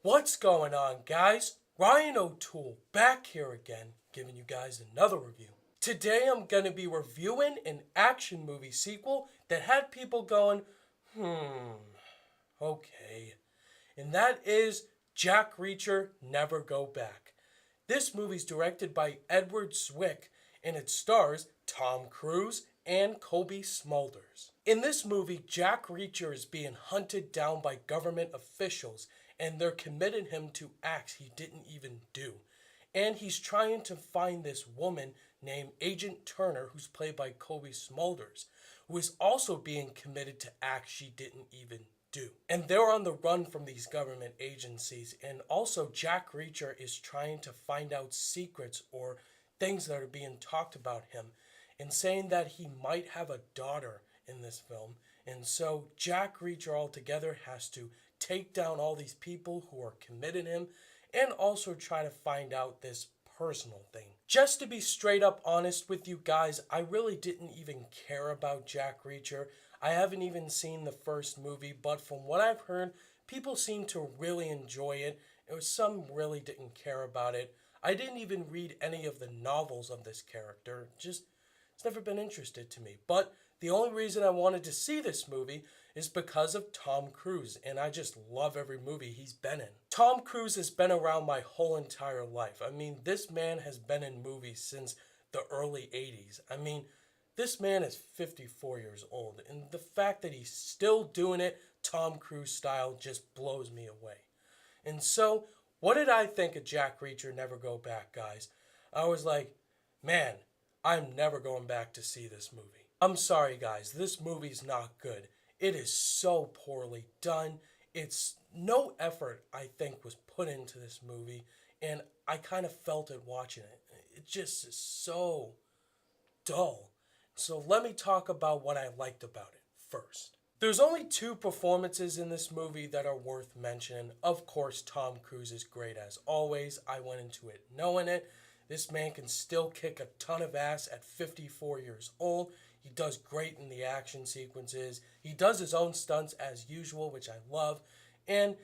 What's going on, guys? Ryan O'Toole back here again, giving you guys another review. Today I'm going to be reviewing an action movie sequel that had people going, okay. And that is Jack Reacher Never Go Back. This movie's directed by Edward Zwick and it stars Tom Cruise and Cobie Smulders. In this movie, Jack Reacher is being hunted down by government officials and they're committing him to acts he didn't even do. And he's trying to find this woman named Agent Turner, who's played by Cobie Smulders, who is also being committed to acts she didn't even do. And they're on the run from these government agencies. And also Jack Reacher is trying to find out secrets or things that are being talked about him and saying that he might have a daughter in this film. And so Jack Reacher altogether has to take down all these people who are committing him and also try to find out this personal thing. Just to be straight up honest with you guys, I really didn't even care about Jack Reacher. I haven't even seen the first movie, but from what I've heard, people seem to really enjoy it. Some really didn't care about it. I didn't even read any of the novels of this character. It's never been interested to me. But the only reason I wanted to see this movie is because of Tom Cruise, and I just love every movie he's been in. Tom Cruise has been around my whole entire life. I mean, this man has been in movies since the early 80s. I mean, this man is 54 years old, and the fact that he's still doing it Tom Cruise style just blows me away. And so, what did I think of Jack Reacher Never Go Back, guys? I was like, man, I'm never going back to see this movie. I'm sorry, guys, this movie's not good. It is so poorly done. It's no effort, I think, was put into this movie, and I kind of felt it watching it. It just is so dull. So let me talk about what I liked about it first. There's only two performances in this movie that are worth mentioning. Of course, Tom Cruise is great as always. I went into it knowing it. This man can still kick a ton of ass at 54 years old. He does great in the action sequences. He does his own stunts as usual, which I love. And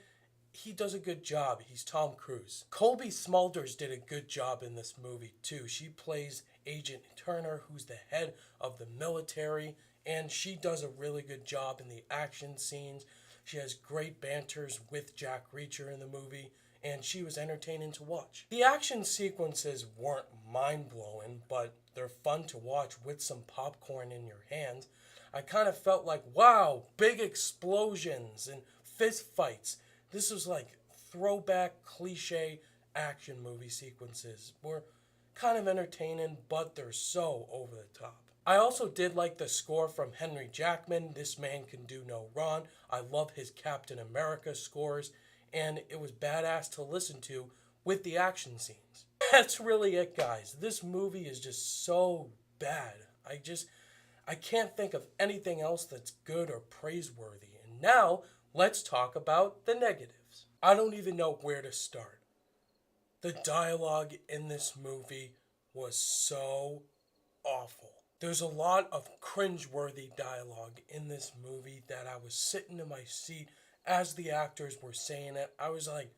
he does a good job. He's Tom Cruise. Cobie Smulders did a good job in this movie too. She plays Agent Turner, who's the head of the military. And she does a really good job in the action scenes. She has great banters with Jack Reacher in the movie. And she was entertaining to watch. The action sequences weren't mind-blowing, but they're fun to watch with some popcorn in your hand. I kind of felt like, wow, big explosions and fist fights. This was like throwback cliche action movie sequences. Were kind of entertaining, but they're so over the top. I also did like the score from Henry Jackman. This man can do no wrong. I love his Captain America scores. And it was badass to listen to with the action scenes. That's really it, guys. This movie is just so bad. I can't think of anything else that's good or praiseworthy. And now, let's talk about the negatives. I don't even know where to start. The dialogue in this movie was so awful. There's a lot of cringeworthy dialogue in this movie that I was sitting in my seat as the actors were saying it. I was like,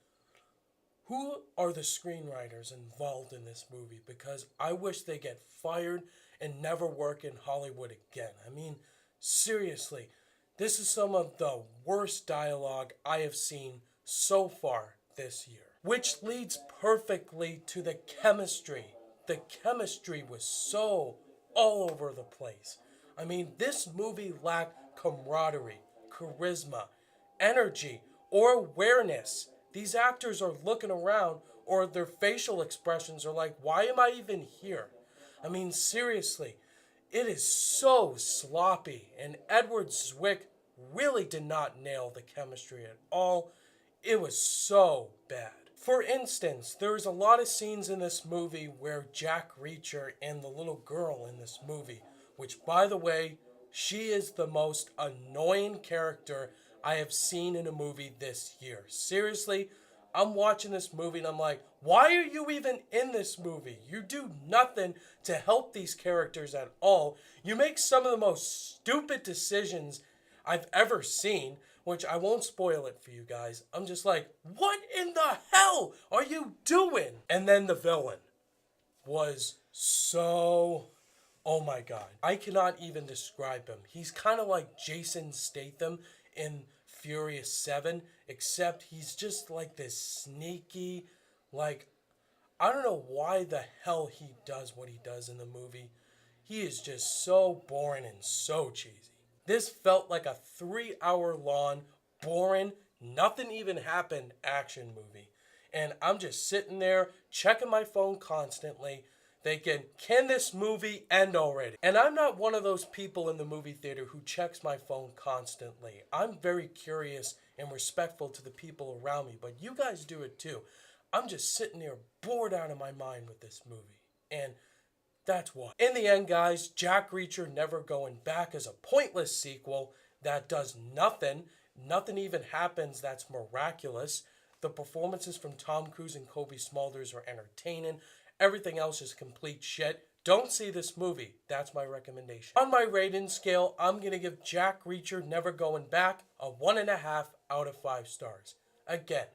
who are the screenwriters involved in this movie? Because I wish they get fired and never work in Hollywood again. I mean, seriously, this is some of the worst dialogue I have seen so far this year. Which leads perfectly to the chemistry. The chemistry was so all over the place. I mean, this movie lacked camaraderie, charisma, energy, or awareness. These actors are looking around, or their facial expressions are like, why am I even here? I mean, seriously, it is so sloppy, and Edward Zwick really did not nail the chemistry at all. It was so bad. For instance, there's a lot of scenes in this movie where Jack Reacher and the little girl in this movie, which, by the way, she is the most annoying character I have seen in a movie this year. Seriously, I'm watching this movie and I'm like, why are you even in this movie? You do nothing to help these characters at all. You make some of the most stupid decisions I've ever seen, which I won't spoil it for you guys. I'm just like, what in the hell are you doing? And then the villain was so... oh my god. I cannot even describe him. He's kind of like Jason Statham in Furious 7, except he's just like this sneaky, like, I don't know why the hell he does what he does in the movie. He is just so boring and so cheesy. This felt like a 3-hour long, boring, nothing even happened action movie. And I'm just sitting there checking my phone constantly, thinking, can this movie end already? And I'm not one of those people in the movie theater who checks my phone constantly. I'm very curious and respectful to the people around me, but you guys do it too. I'm just sitting there bored out of my mind with this movie. And that's why. In the end, guys, Jack Reacher Never Going Back is a pointless sequel that does nothing. Nothing even happens that's miraculous. The performances from Tom Cruise and Kobe Smulders are entertaining. Everything else is complete shit. Don't see this movie. That's my recommendation. On my rating scale, I'm going to give Jack Reacher Never Going Back a 1.5 out of 5 stars. Again,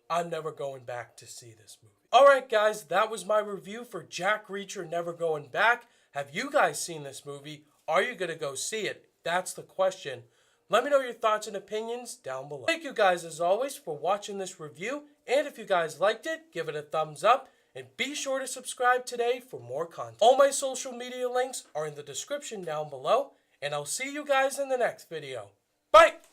I'm never going back to see this movie. Alright guys, that was my review for Jack Reacher Never Going Back. Have you guys seen this movie? Are you going to go see it? That's the question. Let me know your thoughts and opinions down below. Thank you guys as always for watching this review. And if you guys liked it, give it a thumbs up. And be sure to subscribe today for more content. All my social media links are in the description down below. And I'll see you guys in the next video. Bye!